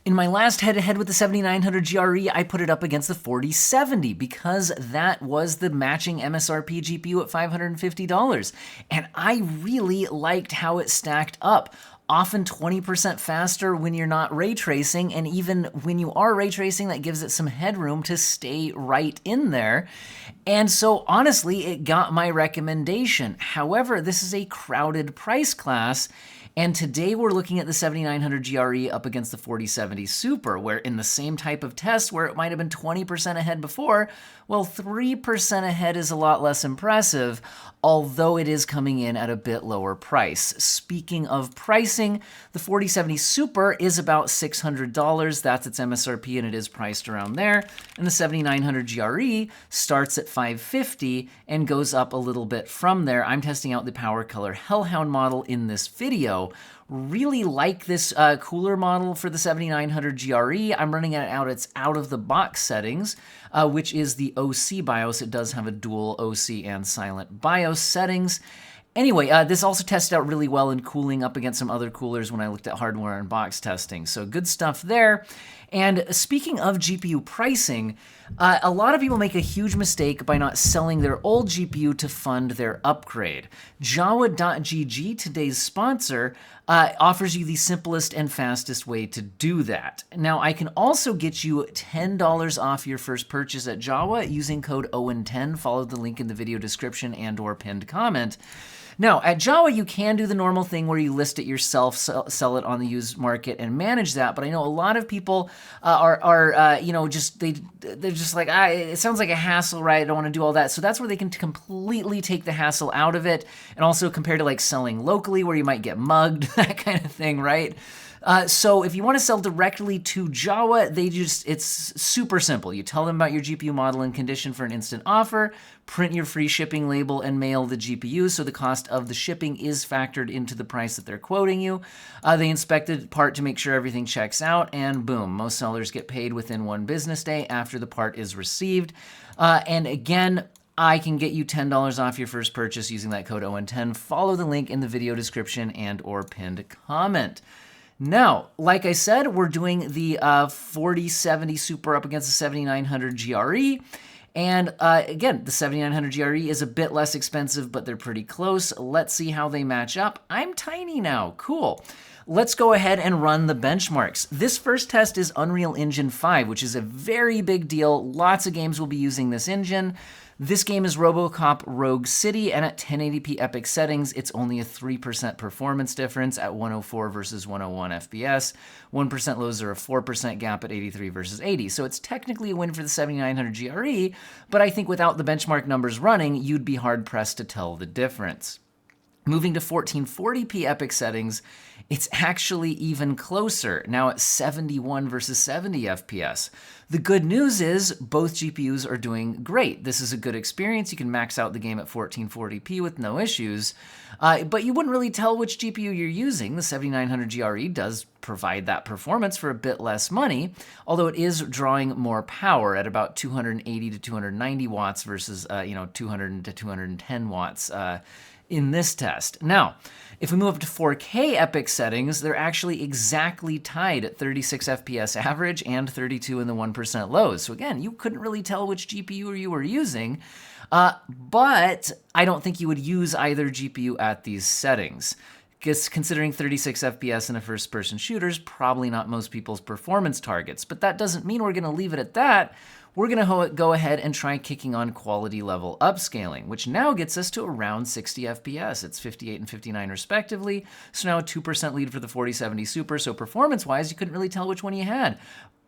In my last head-to-head with the 7900 GRE, I put it up against the 4070 because that was the matching MSRP GPU at $550. And I really liked how it stacked up. Often 20% faster when you're not ray tracing, and even when you are ray tracing, that gives it some headroom to stay right in there. And so honestly, it got my recommendation. However, this is a crowded price class, and today we're looking at the 7900 GRE up against the 4070 Super, where in the same type of test where it might have been 20% ahead before, well, 3% ahead is a lot less impressive, although it is coming in at a bit lower price. Speaking of pricing, the 4070 Super is about $600. That's its MSRP, and it is priced around there. And the 7900 GRE starts at $550 and goes up a little bit from there. I'm testing out the Power Color Hellhound model in this video. Really like this cooler model for the 7900 GRE. I'm running it out its out-of-the-box settings, which is the OC BIOS. It does have a dual OC and silent BIOS settings. Anyway, this also tested out really well in cooling up against some other coolers when I looked at hardware and box testing. So good stuff there. And speaking of GPU pricing, a lot of people make a huge mistake by not selling their old GPU to fund their upgrade. Jawa.gg, today's sponsor, offers you the simplest and fastest way to do that. Now, I can also get you $10 off your first purchase at Jawa using code OWEN10. Follow the link in the video description and/or pinned comment. Now, at Jawa, you can do the normal thing where you list it yourself, sell it on the used market, and manage that. But I know a lot of people they're just like, it sounds like a hassle, right? I don't want to do all that. So that's where they can completely take the hassle out of it, and also compared to like selling locally where you might get mugged, that kind of thing, right? So if you want to sell directly to Jawa, it's super simple. You tell them about your GPU model and condition for an instant offer, print your free shipping label, and mail the GPU, so the cost of the shipping is factored into the price that they're quoting you. They inspect the part to make sure everything checks out, and boom, most sellers get paid within 1 business day after the part is received. And again, I can get you $10 off your first purchase using that code OWEN10. Follow the link in the video description and/or pinned comment. Now, like I said, we're doing the 4070 Super up against the 7900 GRE. And again, the 7900 GRE is a bit less expensive, but they're pretty close. Let's see how they match up. I'm tiny now. Cool. Let's go ahead and run the benchmarks. This first test is Unreal Engine 5, which is a very big deal. Lots of games will be using this engine. This game is RoboCop Rogue City, and at 1080p epic settings, it's only a 3% performance difference at 104 versus 101 FPS. 1% lows are a 4% gap at 83 versus 80. So it's technically a win for the 7900 GRE, but I think without the benchmark numbers running, you'd be hard-pressed to tell the difference. Moving to 1440p epic settings, it's actually even closer, now at 71 versus 70 FPS. The good news is both GPUs are doing great. This is a good experience. You can max out the game at 1440p with no issues, but you wouldn't really tell which GPU you're using. The 7900 GRE does provide that performance for a bit less money, although it is drawing more power at about 280 to 290 watts versus 200 to 210 watts in this test. Now, if we move up to 4K epic settings, they're actually exactly tied at 36 FPS average and 32 in the 1% lows. So again, you couldn't really tell which GPU you were using, but I don't think you would use either GPU at these settings. Because considering 36 FPS in a first-person shooter is probably not most people's performance targets, but that doesn't mean we're going to leave it at that. We're going to go ahead and try kicking on quality level upscaling, which now gets us to around 60 FPS. It's 58 and 59 respectively, so now a 2% lead for the 4070 Super, so performance-wise, you couldn't really tell which one you had.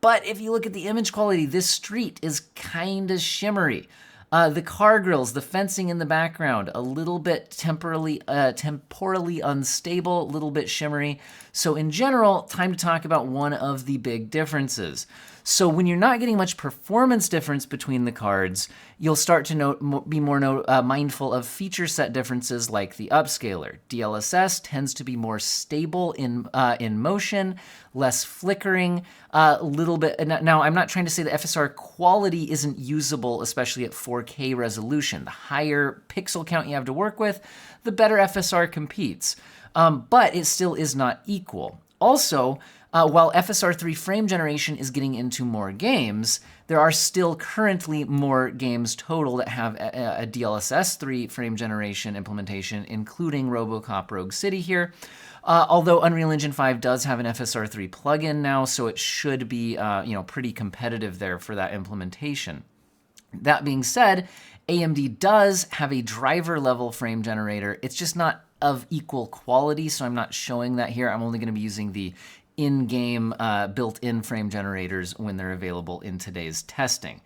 But if you look at the image quality, this street is kind of shimmery. The car grills, the fencing in the background, a little bit temporally unstable, a little bit shimmery. So in general, time to talk about one of the big differences. So when you're not getting much performance difference between the cards, you'll start to be more mindful of feature set differences like the upscaler. DLSS tends to be more stable in motion, less flickering, a little bit. Now, I'm not trying to say the FSR quality isn't usable, especially at 4K resolution. The higher pixel count you have to work with, the better FSR competes. But it still is not equal. Also, While FSR 3 frame generation is getting into more games, there are still currently more games total that have a DLSS 3 frame generation implementation, including RoboCop Rogue City here. Although Unreal Engine 5 does have an FSR 3 plugin now, so it should be pretty competitive there for that implementation. That being said, AMD does have a driver level frame generator. It's just not of equal quality, so I'm not showing that here. I'm only going to be using the in-game built-in frame generators when they're available in today's testing.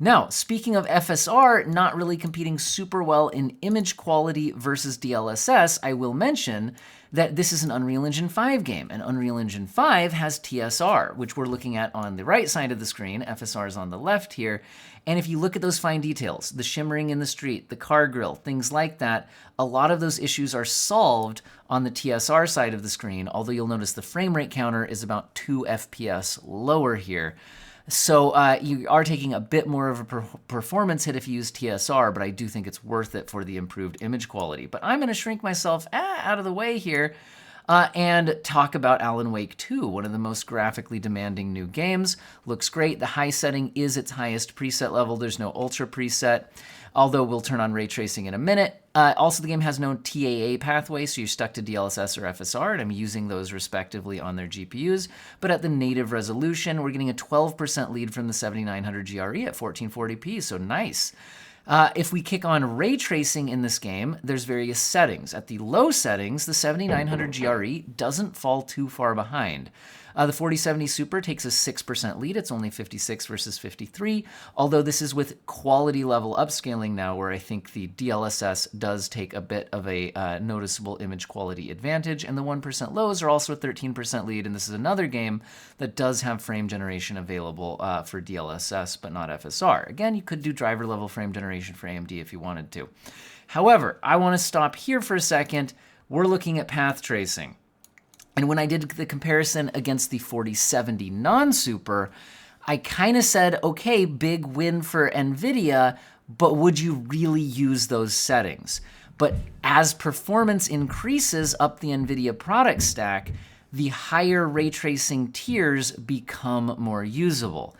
Now, speaking of FSR not really competing super well in image quality versus DLSS, I will mention that this is an Unreal Engine 5 game, and Unreal Engine 5 has TSR, which we're looking at on the right side of the screen. FSR is on the left here. And if you look at those fine details, the shimmering in the street, the car grill, things like that, a lot of those issues are solved on the TSR side of the screen, although you'll notice the frame rate counter is about 2 FPS lower here. So you are taking a bit more of a performance hit if you use TSR, but I do think it's worth it for the improved image quality. But I'm going to shrink myself out of the way here and talk about Alan Wake 2, one of the most graphically demanding new games. Looks great. The high setting is its highest preset level. There's no ultra preset, although we'll turn on ray tracing in a minute. Also, the game has no TAA pathway, so you're stuck to DLSS or FSR, and I'm using those respectively on their GPUs. But at the native resolution, we're getting a 12% lead from the 7900 GRE at 1440p, so nice. If we kick on ray tracing in this game, there's various settings. At the low settings, the 7900 GRE doesn't fall too far behind. The 4070 Super takes a 6% lead. It's only 56 versus 53, although this is with quality level upscaling now, where I think the DLSS does take a bit of a noticeable image quality advantage, and the 1% lows are also a 13% lead, and this is another game that does have frame generation available for DLSS, but not FSR. Again, you could do driver level frame generation for AMD if you wanted to. However, I want to stop here for a second. We're looking at path tracing. And when I did the comparison against the 4070 non-super, I kind of said, okay, big win for Nvidia, but would you really use those settings? But as performance increases up the Nvidia product stack, the higher ray tracing tiers become more usable.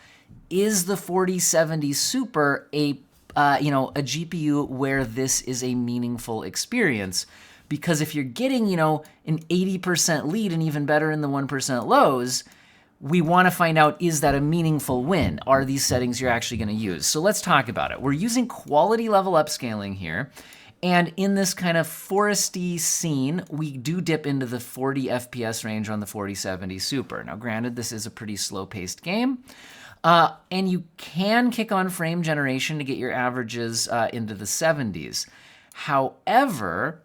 Is the 4070 Super a GPU where this is a meaningful experience? Because if you're getting, an 80% lead and even better in the 1% lows, we want to find out, is that a meaningful win? Are these settings you're actually going to use? So let's talk about it. We're using quality level upscaling here. And in this kind of foresty scene, we do dip into the 40 FPS range on the 4070 Super. Now, granted, this is a pretty slow-paced game. And you can kick on frame generation to get your averages into the 70s. However,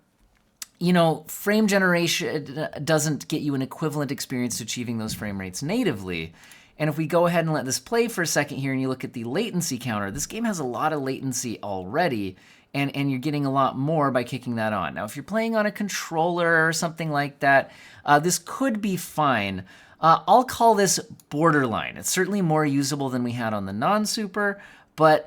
frame generation doesn't get you an equivalent experience to achieving those frame rates natively. And if we go ahead and let this play for a second here and you look at the latency counter, this game has a lot of latency already, and you're getting a lot more by kicking that on. Now, if you're playing on a controller or something like that, this could be fine. I'll call this borderline. It's certainly more usable than we had on the non-super, but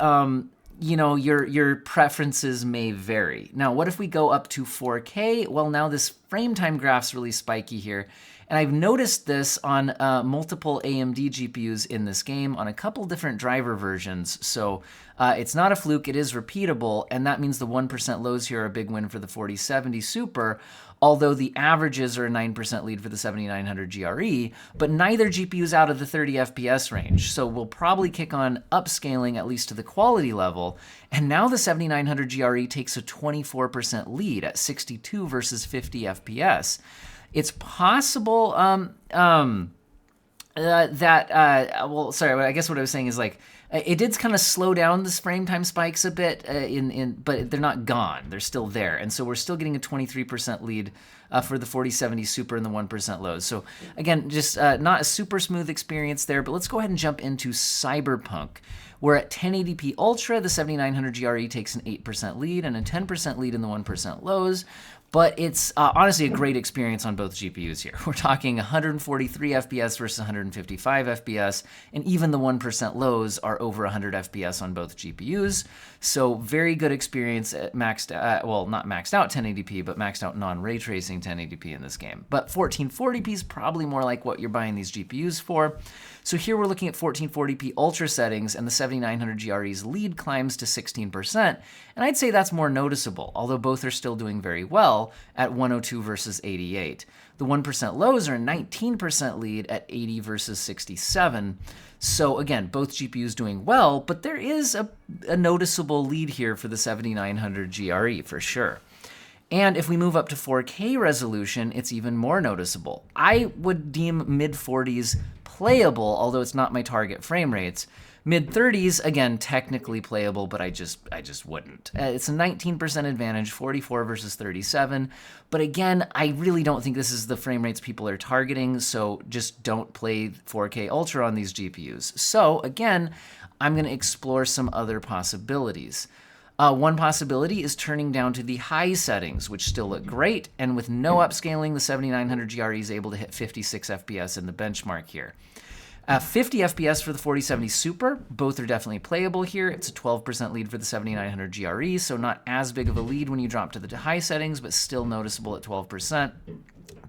your preferences may vary. Now, what if we go up to 4K? Well, now this frame time graph's really spiky here. And I've noticed this on multiple AMD GPUs in this game on a couple different driver versions. So it's not a fluke, it is repeatable, and that means the 1% lows here are a big win for the 4070 Super, although the averages are a 9% lead for the 7900 GRE, but neither GPU's out of the 30 FPS range. So we'll probably kick on upscaling at least to the quality level, and now the 7900 GRE takes a 24% lead at 62 versus 50 FPS. It's possible I guess what I was saying is it did kind of slow down this frame time spikes a bit, but they're not gone. They're still there. And so we're still getting a 23% lead for the 4070 Super and the 1% lows. So again, just not a super smooth experience there, but let's go ahead and jump into Cyberpunk. Where at 1080p Ultra, the 7900 GRE takes an 8% lead and a 10% lead in the 1% lows. But it's honestly a great experience on both GPUs here. We're talking 143 FPS versus 155 FPS, and even the 1% lows are over 100 FPS on both GPUs. So very good experience at maxed, well, not maxed out 1080p, but maxed out non-ray tracing 1080p in this game. But 1440p is probably more like what you're buying these GPUs for. So here we're looking at 1440p ultra settings, and the 7900 GRE's lead climbs to 16%, and I'd say that's more noticeable, although both are still doing very well at 102 versus 88. The 1% lows are a 19% lead at 80 versus 67. So again, both GPUs doing well, but there is a noticeable lead here for the 7900 GRE for sure. And if we move up to 4K resolution, it's even more noticeable. I would deem mid-40s playable, although it's not my target frame rates. Mid-30s, again, technically playable, but I just wouldn't. It's a 19% advantage, 44 versus 37. But again, I really don't think this is the frame rates people are targeting, so just don't play 4K Ultra on these GPUs. So again, I'm going to explore some other possibilities. One possibility is turning down to the high settings, which still look great, and with no upscaling, the 7900 GRE is able to hit 56 FPS in the benchmark here. 50 FPS for the 4070 Super, both are definitely playable here. It's a 12% lead for the 7900 GRE, so not as big of a lead when you drop to the high settings, but still noticeable at 12%.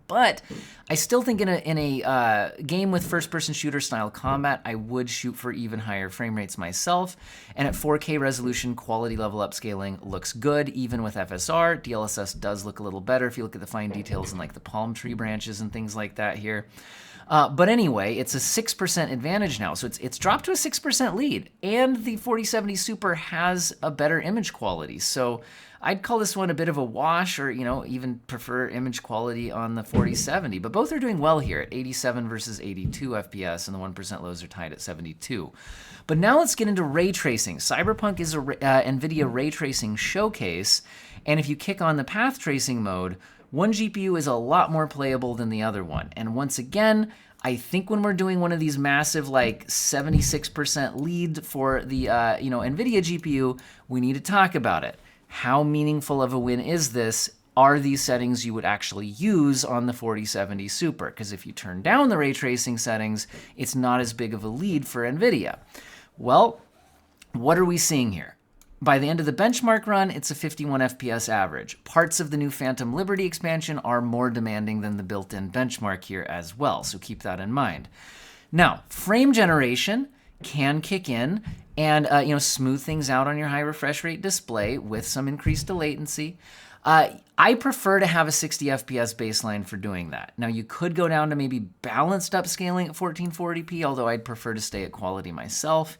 But I still think in a game with first-person shooter style combat, I would shoot for even higher frame rates myself. And at 4K resolution, quality level upscaling looks good, even with FSR. DLSS does look a little better if you look at the fine details in like the palm tree branches and things like that here. But anyway, it's a 6% advantage now, so it's dropped to a 6% lead, and the 4070 Super has a better image quality. So I'd call this one a bit of a wash, or even prefer image quality on the 4070. But both are doing well here at 87 versus 82 FPS, and the 1% lows are tied at 72. But now let's get into ray tracing. Cyberpunk is a Nvidia ray tracing showcase, and if you kick on the path tracing mode, one GPU is a lot more playable than the other one. And once again, I think when we're doing one of these massive, like 76% lead for the Nvidia GPU, we need to talk about it. How meaningful of a win is this? Are these settings you would actually use on the 4070 Super? Because if you turn down the ray tracing settings, it's not as big of a lead for Nvidia. Well, what are we seeing here? By the end of the benchmark run, it's a 51 FPS average. Parts of the new Phantom Liberty expansion are more demanding than the built-in benchmark here as well, so keep that in mind. Now, frame generation can kick in and smooth things out on your high refresh rate display with some increased latency. I prefer to have a 60 FPS baseline for doing that. Now, you could go down to maybe balanced upscaling at 1440p, although I'd prefer to stay at quality myself.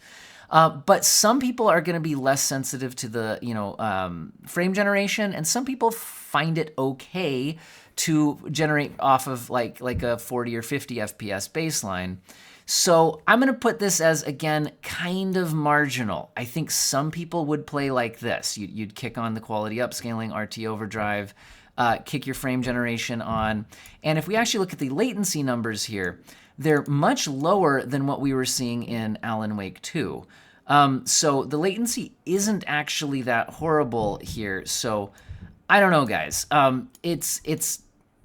But some people are going to be less sensitive to the frame generation, and some people find it okay to generate off of like a 40 or 50 FPS baseline. So I'm going to put this as, again, kind of marginal. I think some people would play like this. You'd kick on the quality upscaling, RT Overdrive, kick your frame generation on. And if we actually look at the latency numbers here, they're much lower than what we were seeing in Alan Wake 2. So the latency isn't actually that horrible here. So I don't know, guys. It's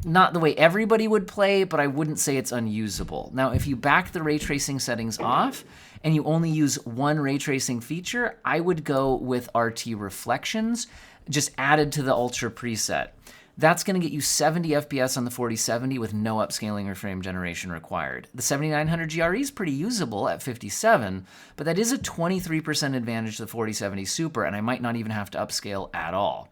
not the way everybody would play, but I wouldn't say it's unusable. Now, if you back the ray tracing settings off and you only use one ray tracing feature, I would go with RT Reflections, just added to the Ultra preset. That's going to get you 70 FPS on the 4070 with no upscaling or frame generation required. The 7900 GRE is pretty usable at 57, but that is a 23% advantage to the 4070 Super, and I might not even have to upscale at all.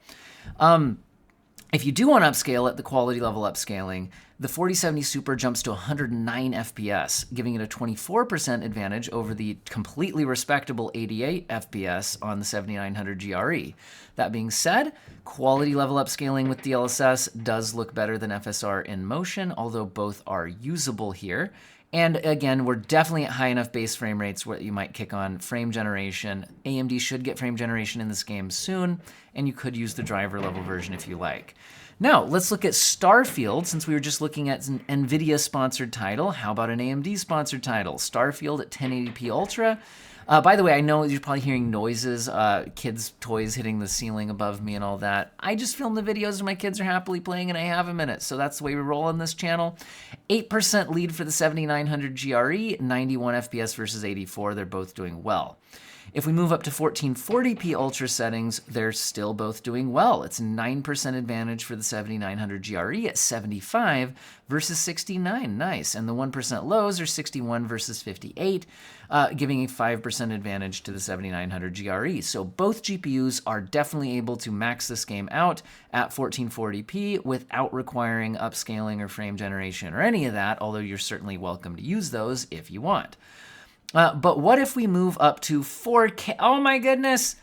If you do want to upscale it, the quality level upscaling, the 4070 Super jumps to 109 FPS, giving it a 24% advantage over the completely respectable 88 FPS on the 7900 GRE. That being said, quality level upscaling with DLSS does look better than FSR in motion, although both are usable here. And again, we're definitely at high enough base frame rates where you might kick on frame generation. AMD should get frame generation in this game soon, and you could use the driver level version if you like. Now, let's look at Starfield. Since we were just looking at an Nvidia sponsored title, how about an AMD sponsored title? Starfield at 1080p Ultra. By the way, I know you're probably hearing noises, kids' toys hitting the ceiling above me and all that. I just film the videos and my kids are happily playing and I have a minute, so that's the way we roll on this channel. 8% lead for the 7900 GRE, 91 FPS versus 84. They're both doing well. If we move up to 1440p Ultra settings, they're still both doing well. It's 9% advantage for the 7900 GRE at 75 versus 69. Nice. And the 1% lows are 61 versus 58, giving a 5% advantage to the 7900 GRE. So both GPUs are definitely able to max this game out at 1440p without requiring upscaling or frame generation or any of that, although you're certainly welcome to use those if you want. But what if we move up to 4K? Oh my goodness.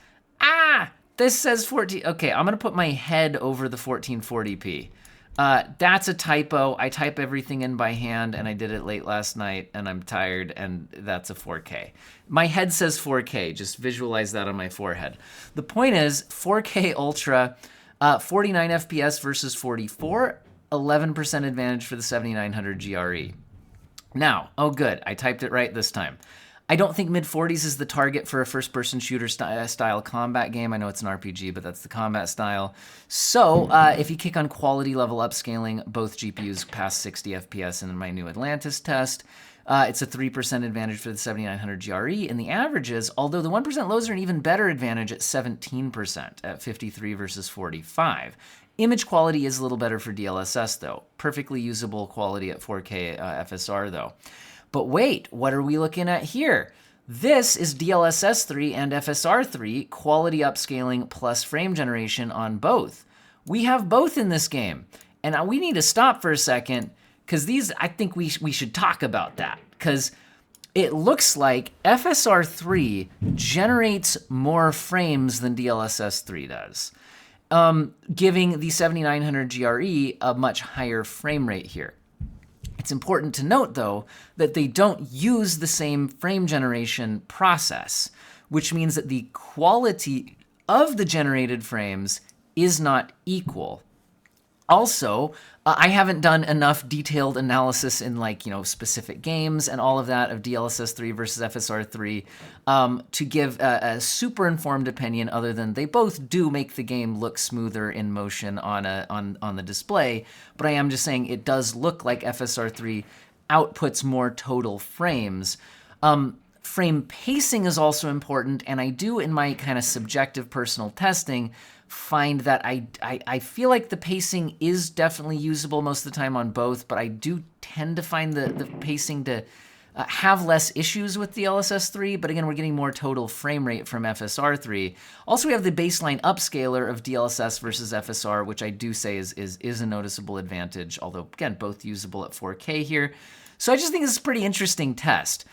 This says 14. Okay, I'm going to put my head over the 1440p. That's a typo. I type everything in by hand, and I did it late last night, and I'm tired, and that's a 4K. My head says 4K. Just visualize that on my forehead. The point is, 4K Ultra, 49 FPS versus 44, 11% advantage for the 7900 GRE. Now, oh good, I typed it right this time. I don't think mid-40s is the target for a first-person shooter style combat game. I know it's an RPG, but that's the combat style. So if you kick on quality level upscaling, both GPUs pass 60 FPS in my new Atlantis test. It's a 3% advantage for the 7900 GRE, and the averages, although the 1% lows are an even better advantage at 17% at 53 versus 45. Image quality is a little better for DLSS, though. Perfectly usable quality at 4K FSR, though. But wait, what are we looking at here? This is DLSS 3 and FSR 3, quality upscaling plus frame generation on both. We have both in this game. And we need to stop for a second, because these, I think we should talk about that. Because it looks like FSR 3 generates more frames than DLSS 3 does. Giving the 7900 GRE a much higher frame rate here. It's important to note, though, that they don't use the same frame generation process, which means that the quality of the generated frames is not equal. Also, I haven't done enough detailed analysis in specific games and all of that of DLSS 3 versus FSR 3 to give a super informed opinion, other than they both do make the game look smoother in motion on the display. But I am just saying it does look like FSR 3 outputs more total frames. Frame pacing is also important, and I do, in my kind of subjective personal testing, find that I feel like the pacing is definitely usable most of the time on both, but I do tend to find the pacing to have less issues with the DLSS 3, but again, we're getting more total frame rate from FSR 3. Also, we have the baseline upscaler of DLSS versus FSR, which I do say is a noticeable advantage, although, again, both usable at 4K here. So I just think this is a pretty interesting test.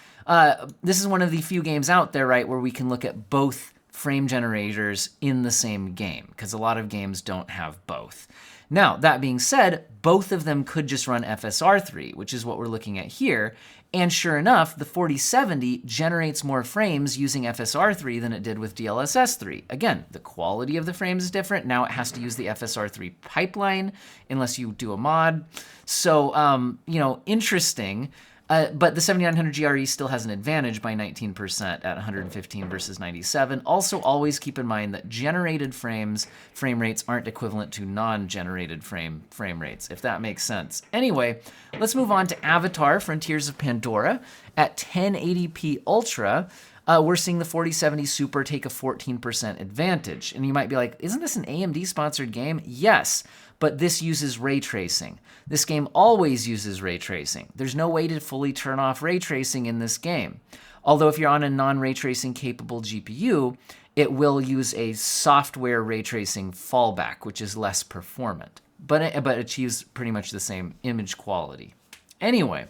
This is one of the few games out there, right, where we can look at both frame generators in the same game, because a lot of games don't have both. Now, that being said, both of them could just run FSR 3, which is what we're looking at here, and sure enough, the 4070 generates more frames using FSR 3 than it did with DLSS 3. Again, the quality of the frames is different. Now it has to use the FSR 3 pipeline, unless you do a mod. So, interesting. But the 7900 GRE still has an advantage by 19% at 115 versus 97. Also, always keep in mind that generated frame rates aren't equivalent to non-generated frame rates, if that makes sense. Anyway, let's move on to Avatar: Frontiers of Pandora. At 1080p Ultra, we're seeing the 4070 Super take a 14% advantage. And you might be like, isn't this an AMD-sponsored game? Yes, but this uses ray tracing. This game always uses ray tracing. There's no way to fully turn off ray tracing in this game. Although if you're on a non-ray tracing capable GPU, it will use a software ray tracing fallback, which is less performant, but achieves pretty much the same image quality. Anyway,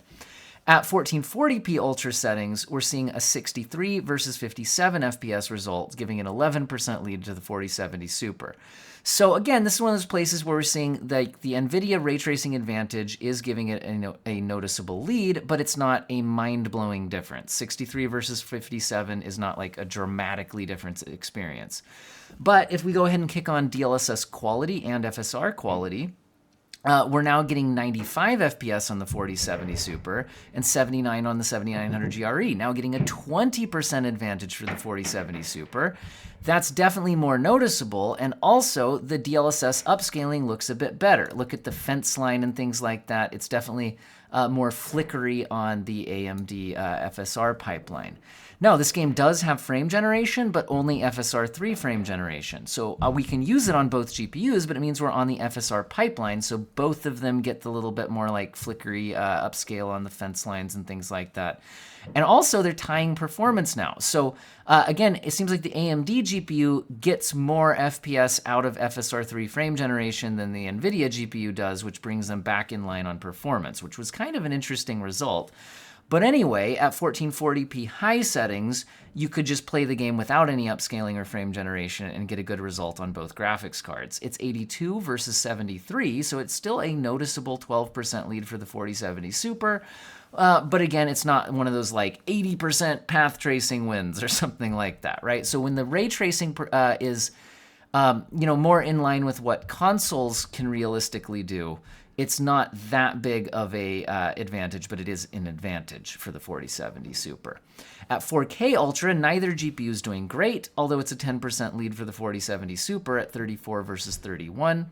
at 1440p Ultra settings, we're seeing a 63 versus 57 FPS result, giving an 11% lead to the 4070 Super. So again, this is one of those places where we're seeing that the Nvidia ray tracing advantage is giving it a noticeable lead, but it's not a mind-blowing difference. 63 versus 57 is not like a dramatically different experience. But if we go ahead and kick on DLSS quality and FSR quality, we're now getting 95 FPS on the 4070 Super and 79 on the 7900 GRE, now getting a 20% advantage for the 4070 Super. That's definitely more noticeable, and also the DLSS upscaling looks a bit better. Look at the fence line and things like that. It's definitely more flickery on the AMD FSR pipeline. Now, this game does have frame generation, but only FSR 3 frame generation. So we can use it on both GPUs, but it means we're on the FSR pipeline, so both of them get the little bit more like flickery upscale on the fence lines and things like that. And also, they're tying performance now. So again, it seems like the AMD GPU gets more FPS out of FSR 3 frame generation than the Nvidia GPU does, which brings them back in line on performance, which was kind of an interesting result. But anyway, at 1440p high settings, you could just play the game without any upscaling or frame generation and get a good result on both graphics cards. It's 82 versus 73, so it's still a noticeable 12% lead for the 4070 Super. But again, it's not one of those like 80% path tracing wins or something like that, right? So when the ray tracing is more in line with what consoles can realistically do, it's not that big of a advantage, but it is an advantage for the 4070 Super. At 4K Ultra, neither GPU is doing great, although it's a 10% lead for the 4070 Super at 34 versus 31,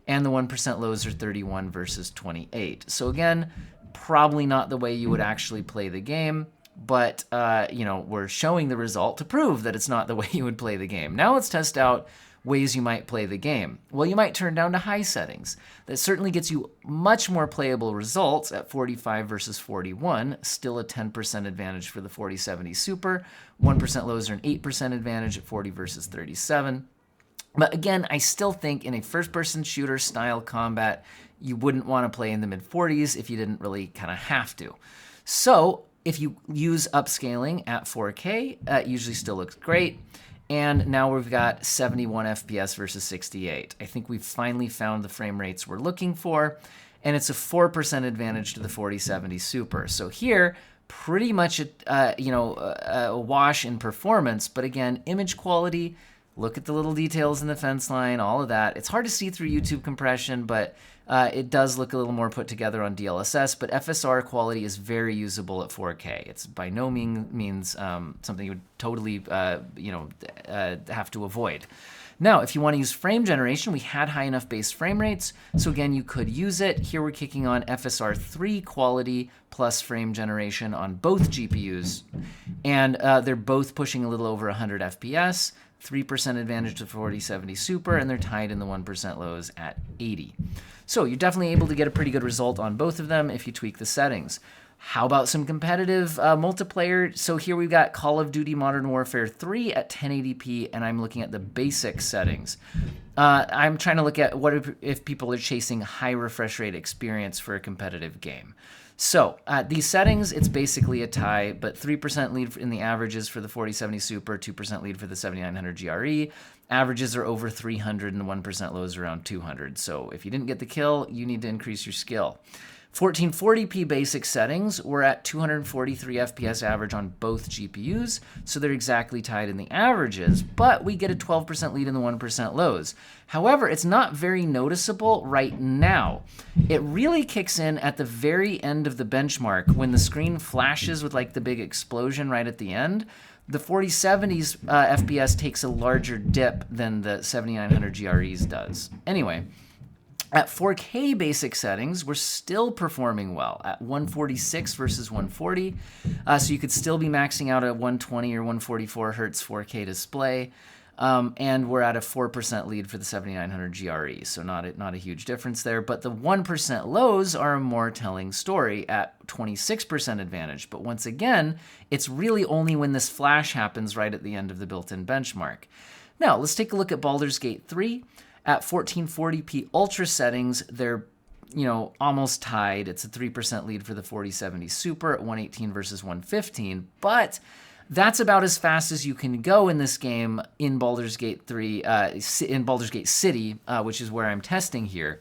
and the 1% lows are 31 versus 28. So again, probably not the way you would actually play the game, but we're showing the result to prove that it's not the way you would play the game. Now let's test out ways you might play the game. Well, you might turn down to high settings. That certainly gets you much more playable results at 45 versus 41, still a 10% advantage for the 4070 Super, 1% lows are an 8% advantage at 40 versus 37. But again, I still think in a first-person shooter style combat, you wouldn't want to play in the mid-40s if you didn't really kind of have to. So if you use upscaling at 4K, it usually still looks great. And now we've got 71 FPS versus 68. I think we've finally found the frame rates we're looking for, and it's a 4% advantage to the 4070 Super. So here, pretty much a wash in performance, but again, image quality, look at the little details in the fence line, all of that. It's hard to see through YouTube compression, but it does look a little more put together on DLSS, but FSR quality is very usable at 4K. It's by no means something you would totally have to avoid. Now, if you want to use frame generation, we had high enough base frame rates, so again, you could use it. Here we're kicking on FSR 3 quality plus frame generation on both GPUs, and they're both pushing a little over 100 FPS, 3% advantage to 4070 Super, and they're tied in the 1% lows at 80. So you're definitely able to get a pretty good result on both of them if you tweak the settings. How about some competitive multiplayer? So here we've got Call of Duty Modern Warfare 3 at 1080p, and I'm looking at the basic settings. I'm trying to look at what if people are chasing high refresh rate experience for a competitive game. So at these settings, it's basically a tie, but 3% lead in the averages for the 4070 Super, 2% lead for the 7900 GRE. Averages are over 300 and the 1% lows around 200. So if you didn't get the kill, you need to increase your skill. 1440p basic settings, we're at 243 FPS average on both GPUs, so they're exactly tied in the averages, but we get a 12% lead in the 1% lows. However, it's not very noticeable right now. It really kicks in at the very end of the benchmark when the screen flashes with like the big explosion right at the end. The 4070's FPS takes a larger dip than the 7900 GRE's does. Anyway, at 4K basic settings, we're still performing well at 146 versus 140. So you could still be maxing out a 120 or 144 hertz 4K display. And we're at a 4% lead for the 7900 GRE. So not a huge difference there. But the 1% lows are a more telling story at 26% advantage. But once again, it's really only when this flash happens right at the end of the built-in benchmark. Now, let's take a look at Baldur's Gate 3. At 1440p Ultra settings, they're almost tied. It's a 3% lead for the 4070 Super at 118 versus 115, but that's about as fast as you can go in this game in Baldur's Gate 3, in Baldur's Gate City, which is where I'm testing here,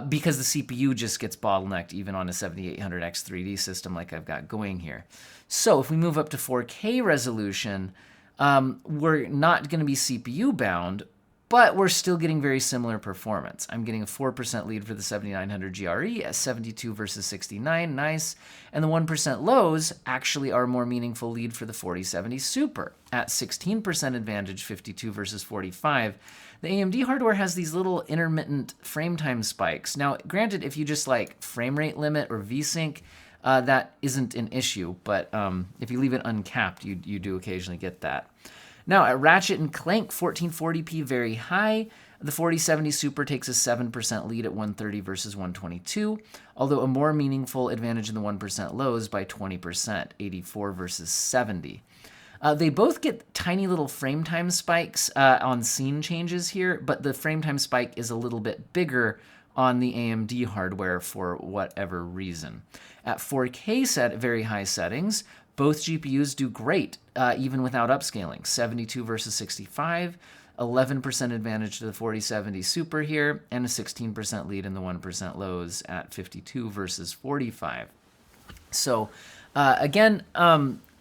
because the CPU just gets bottlenecked even on a 7800X 3D system like I've got going here. So if we move up to 4K resolution, we're not going to be CPU bound, but we're still getting very similar performance. I'm getting a 4% lead for the 7900 GRE at 72 versus 69, nice. And the 1% lows actually are a more meaningful lead for the 4070 Super at 16% advantage, 52 versus 45. The AMD hardware has these little intermittent frame time spikes. Now, granted, if you just like frame rate limit or VSync, that isn't an issue, but if you leave it uncapped, you do occasionally get that. Now, at Ratchet and Clank, 1440p very high. The 4070 Super takes a 7% lead at 130 versus 122, although a more meaningful advantage in the 1% lows by 20%, 84 versus 70. They both get tiny little frame time spikes on scene changes here, but the frame time spike is a little bit bigger on the AMD hardware for whatever reason. At 4K set at very high settings, both GPUs do great, even without upscaling. 72 versus 65, 11% advantage to the 4070 Super here, and a 16% lead in the 1% lows at 52 versus 45. So again,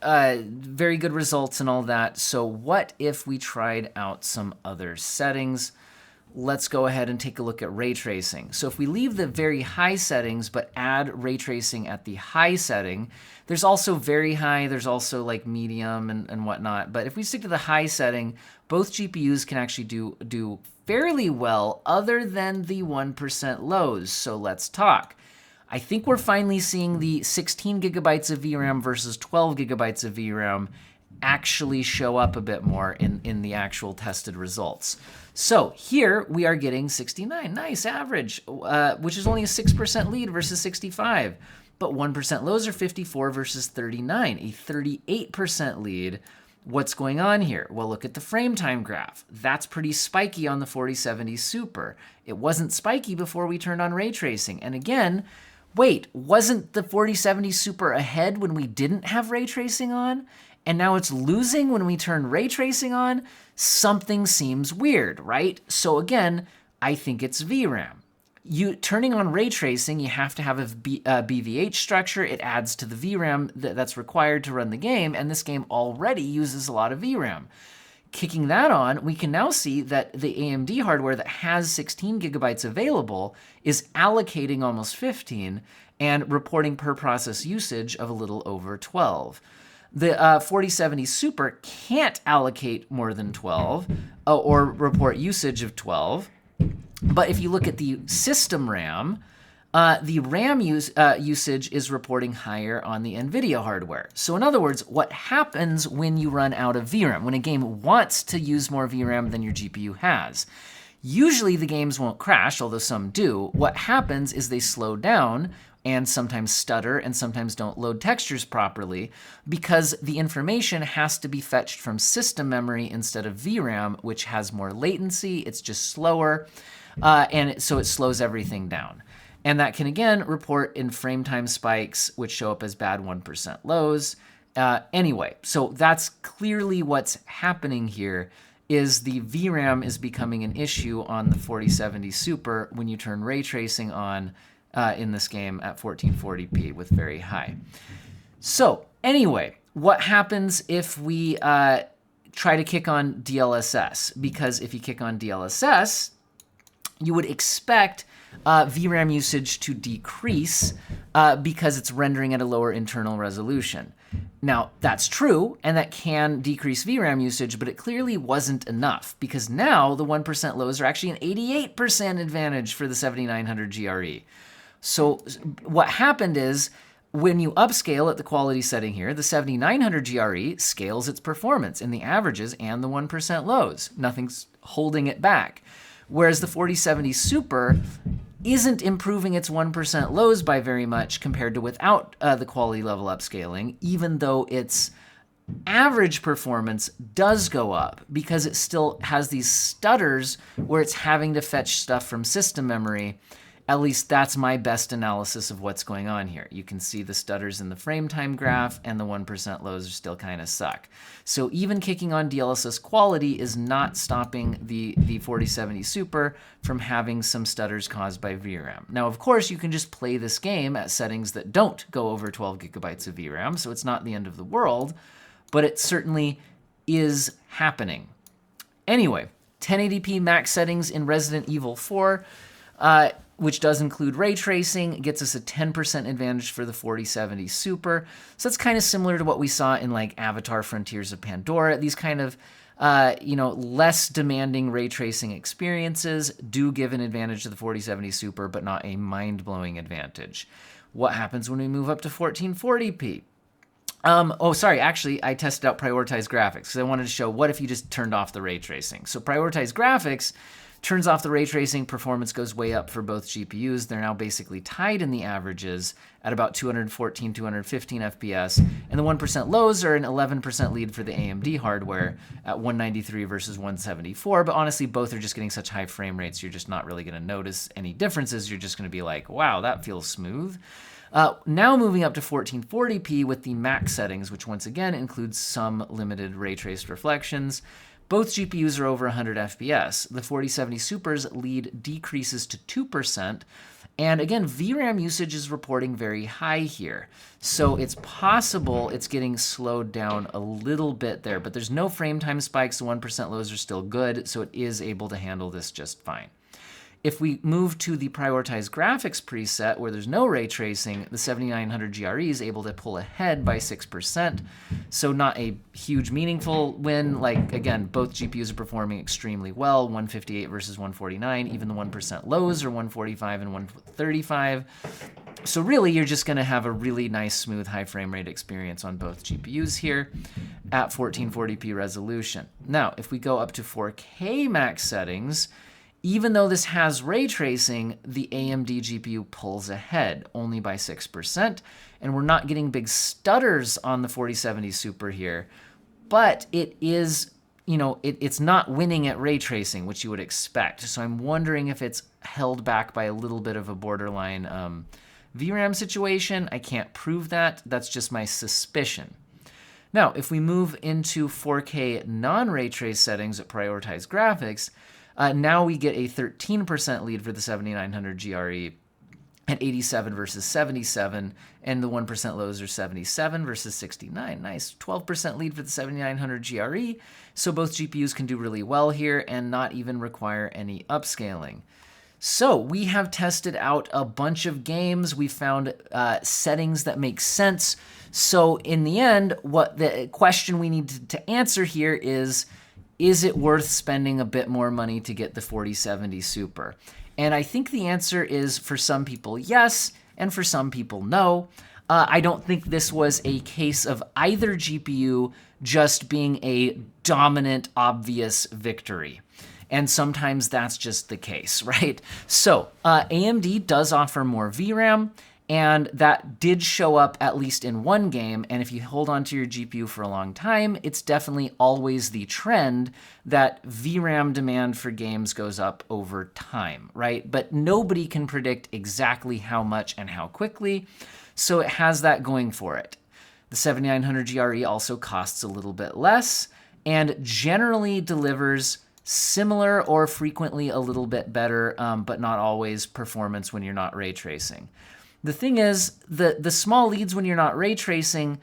very good results and all that. So what if we tried out some other settings? Let's go ahead and take a look at ray tracing. So if we leave the very high settings but add ray tracing at the high setting, there's also very high, there's also like medium and whatnot. But if we stick to the high setting, both GPUs can actually do fairly well other than the 1% lows. So let's talk. I think we're finally seeing the 16 gigabytes of VRAM versus 12 gigabytes of VRAM actually show up a bit more in the actual tested results. So here we are getting 69, nice average, which is only a 6% lead versus 65. But 1% lows are 54 versus 39, a 38% lead. What's going on here? Well, look at the frame time graph. That's pretty spiky on the 4070 Super. It wasn't spiky before we turned on ray tracing. And again, wait, wasn't the 4070 Super ahead when we didn't have ray tracing on? And now it's losing when we turn ray tracing on? Something seems weird, right? So again, I think it's VRAM. Turning on ray tracing, you have to have a BVH structure. It adds to the VRAM that's required to run the game, and this game already uses a lot of VRAM. Kicking that on, we can now see that the AMD hardware that has 16 gigabytes available is allocating almost 15 and reporting per process usage of a little over 12. The 4070 Super can't allocate more than 12 or report usage of 12. But if you look at the system RAM, the RAM usage is reporting higher on the Nvidia hardware. So in other words, what happens when you run out of VRAM, when a game wants to use more VRAM than your GPU has? Usually the games won't crash, although some do. What happens is they slow down and sometimes stutter and sometimes don't load textures properly because the information has to be fetched from system memory instead of VRAM, which has more latency, it's just slower, so it slows everything down. And that can again report in frame time spikes, which show up as bad 1% lows. Anyway, so that's clearly what's happening here is the VRAM is becoming an issue on the 4070 Super when you turn ray tracing on in this game at 1440p with very high. So anyway, what happens if we try to kick on DLSS? Because if you kick on DLSS, you would expect VRAM usage to decrease because it's rendering at a lower internal resolution. Now, that's true, and that can decrease VRAM usage, but it clearly wasn't enough because now the 1% lows are actually an 88% advantage for the 7900 GRE. So what happened is when you upscale at the quality setting here, the 7900 GRE scales its performance in the averages and the 1% lows. Nothing's holding it back. Whereas the 4070 Super isn't improving its 1% lows by very much compared to without the quality level upscaling, even though its average performance does go up because it still has these stutters where it's having to fetch stuff from system memory. At least that's my best analysis of what's going on here. You can see the stutters in the frame time graph and the 1% lows still kind of suck. So even kicking on DLSS quality is not stopping the 4070 Super from having some stutters caused by VRAM. Now, of course, you can just play this game at settings that don't go over 12 gigabytes of VRAM, so it's not the end of the world, but it certainly is happening. Anyway, 1080p max settings in Resident Evil 4, which does include ray tracing, gets us a 10% advantage for the 4070 Super. So that's kind of similar to what we saw in like Avatar Frontiers of Pandora. These kind of less demanding ray tracing experiences do give an advantage to the 4070 Super, but not a mind-blowing advantage. What happens when we move up to 1440p? Actually, I tested out prioritized graphics because I wanted to show what if you just turned off the ray tracing. So prioritized graphics turns off the ray tracing, performance goes way up for both GPUs. They're now basically tied in the averages at about 214, 215 FPS. And the 1% lows are an 11% lead for the AMD hardware at 193 versus 174. But honestly, both are just getting such high frame rates, you're just not really going to notice any differences. You're just going to be like, wow, that feels smooth. Now moving up to 1440p with the max settings, which once again includes some limited ray traced reflections. Both GPUs are over 100 FPS. The 4070 Super's lead decreases to 2%. And again, VRAM usage is reporting very high here. So it's possible it's getting slowed down a little bit there, but there's no frame time spikes. The 1% lows are still good, so it is able to handle this just fine. If we move to the prioritized graphics preset where there's no ray tracing, the 7900 GRE is able to pull ahead by 6%. So not a huge meaningful win. Like, again, both GPUs are performing extremely well, 158 versus 149. Even the 1% lows are 145 and 135. So really, you're just going to have a really nice, smooth, high frame rate experience on both GPUs here at 1440p resolution. Now, if we go up to 4K max settings, even though this has ray tracing, the AMD GPU pulls ahead only by 6%, and we're not getting big stutters on the 4070 Super here, but it is, it's not winning at ray tracing, which you would expect. So I'm wondering if it's held back by a little bit of a borderline VRAM situation. I can't prove that. That's just my suspicion. Now, if we move into 4K non-ray trace settings at prioritized graphics, now we get a 13% lead for the 7900 GRE at 87 versus 77, and the 1% lows are 77 versus 69. Nice, 12% lead for the 7900 GRE, so both GPUs can do really well here and not even require any upscaling. So we have tested out a bunch of games. We found settings that make sense. So in the end, what the question we need to answer here is it worth spending a bit more money to get the 4070 Super? And I think the answer is, for some people, yes, and for some people, no. I don't think this was a case of either GPU just being a dominant, obvious victory. And sometimes that's just the case, right? So AMD does offer more VRAM, and that did show up at least in one game. And if you hold on to your GPU for a long time, it's definitely always the trend that VRAM demand for games goes up over time, right? But nobody can predict exactly how much and how quickly, so it has that going for it. The 7900 GRE also costs a little bit less and generally delivers similar or frequently a little bit better, but not always, performance when you're not ray tracing. The thing is, the small leads when you're not ray tracing,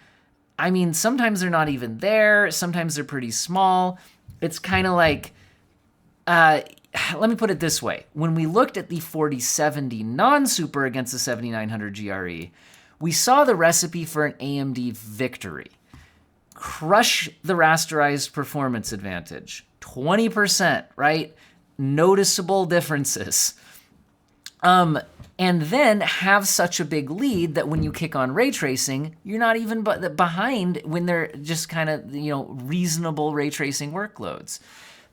I mean, sometimes they're not even there. Sometimes they're pretty small. It's kind of like, let me put it this way. When we looked at the 4070 non-super against the 7900 GRE, we saw the recipe for an AMD victory. Crush the rasterized performance advantage. 20%, right? Noticeable differences. And then have such a big lead that when you kick on ray tracing, you're not even behind when they're just kind of, reasonable ray tracing workloads.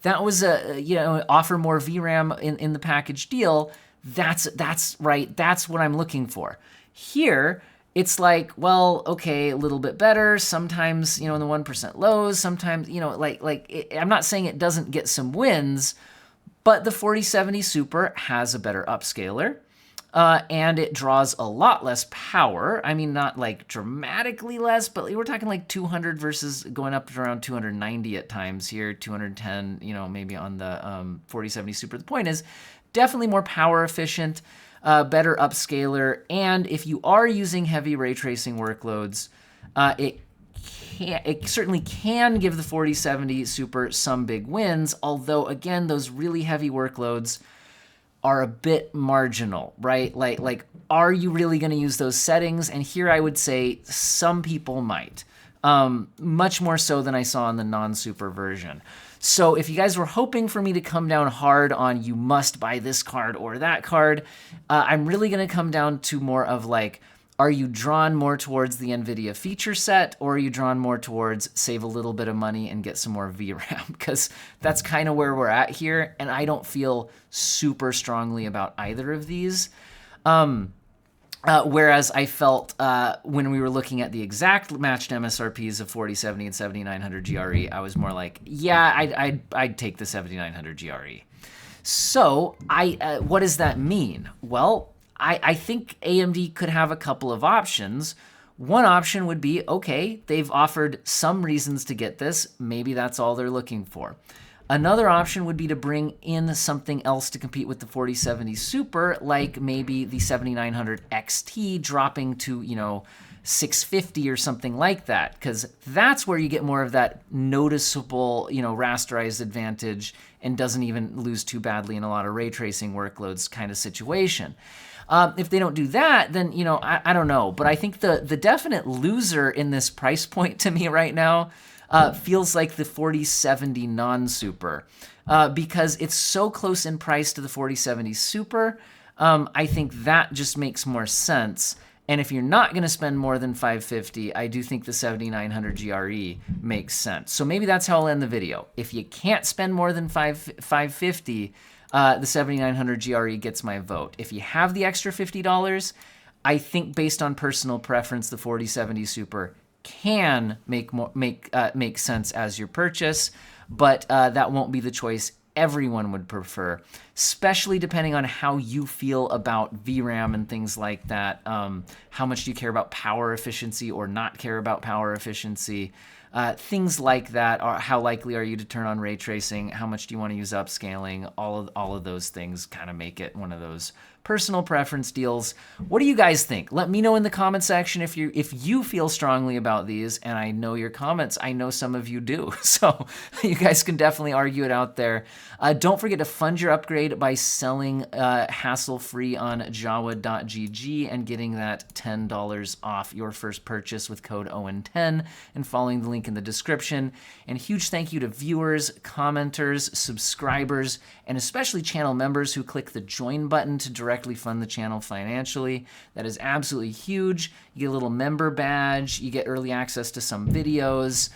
That was offer more VRAM in the package deal. That's right. That's what I'm looking for. Here, it's like, well, okay, a little bit better. Sometimes, in the 1% lows, sometimes, I'm not saying it doesn't get some wins, but the 4070 Super has a better upscaler. And it draws a lot less power. I mean, not like dramatically less, but we're talking like 200 versus going up to around 290 at times here, 210, maybe on the 4070 Super. The point is definitely more power efficient, better upscaler. And if you are using heavy ray tracing workloads, it certainly can give the 4070 Super some big wins, although again, those really heavy workloads are a bit marginal, right? Like, are you really going to use those settings? And here I would say some people might, much more so than I saw in the non-super version. So if you guys were hoping for me to come down hard on you must buy this card or that card, I'm really going to come down to more of like, are you drawn more towards the Nvidia feature set, or are you drawn more towards save a little bit of money and get some more VRAM? Because that's kind of where we're at here, and I don't feel super strongly about either of these. Whereas I felt when we were looking at the exact matched MSRPs of 4070 and 7900 GRE, I was more like, yeah, I'd take the 7900 GRE. So what does that mean? Well, I think AMD could have a couple of options. One option would be, okay, they've offered some reasons to get this. Maybe that's all they're looking for. Another option would be to bring in something else to compete with the 4070 Super, like maybe the 7900 XT dropping to, 650 or something like that, because that's where you get more of that noticeable, rasterized advantage and doesn't even lose too badly in a lot of ray tracing workloads kind of situation. If they don't do that, then, I don't know. But I think the definite loser in this price point to me right now feels like the 4070 non-super, because it's so close in price to the 4070 Super. I think that just makes more sense. And if you're not going to spend more than $550, I do think the 7900 GRE makes sense. So maybe that's how I'll end the video. If you can't spend more than $550, the 7900 GRE gets my vote. If you have the extra $50, I think based on personal preference, the 4070 Super can make sense as your purchase, but that won't be the choice everyone would prefer, especially depending on how you feel about VRAM and things like that. How much do you care about power efficiency or not care about power efficiency? Things like that. How likely are you to turn on ray tracing? How much do you want to use upscaling? All of those things kind of make it one of those personal preference deals. What do you guys think? Let me know in the comment section if you feel strongly about these, and I know your comments. I know some of you do, so you guys can definitely argue it out there. Don't forget to fund your upgrade by selling hassle-free on Jawa.gg and getting that $10 off your first purchase with code OWEN10 and following the link in the description. And huge thank you to viewers, commenters, subscribers, and especially channel members who click the join button to directly fund the channel financially. That is absolutely huge. You get a little member badge, you get early access to some videos,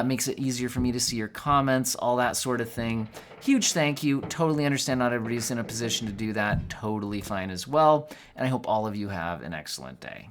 makes it easier for me to see your comments, all that sort of thing. Huge thank you. Totally understand not everybody's in a position to do that. Totally fine as well. And I hope all of you have an excellent day.